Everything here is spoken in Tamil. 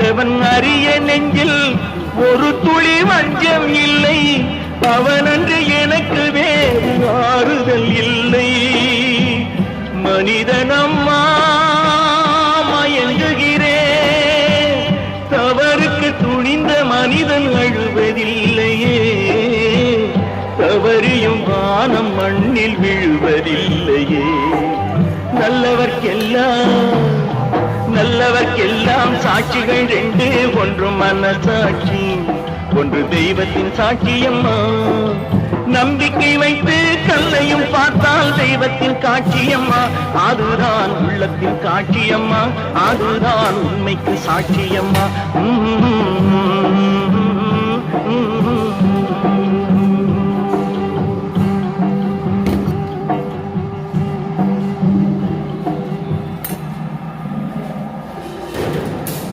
அறிந்தவன் அறிய நெஞ்சில் ஒரு துளி வஞ்சம் இல்லை. அவனன்று எனக்கு வேறு ஆறுதல் இல்லை. மனிதனம்மா மயங்குகிறேன், தவறுக்கு துணிந்த மனிதன் அழுவதில்லையே. தவறியும் வானம் மண்ணில் விழுவதில்லையே. நல்லவர்க்கெல்லாம் சாட்சிகள் ரெண்டு, ஒன்று மனசாட்சி, ஒன்று தெய்வத்தின் சாட்சியம்மா. நம்பிக்கை வைத்து கல்லையும் பார்த்தால் தெய்வத்தின் காட்சியம்மா. அதுதான் உள்ளத்தின் காட்சியம்மா, அதுதான் உண்மைக்கு சாட்சியம்மா.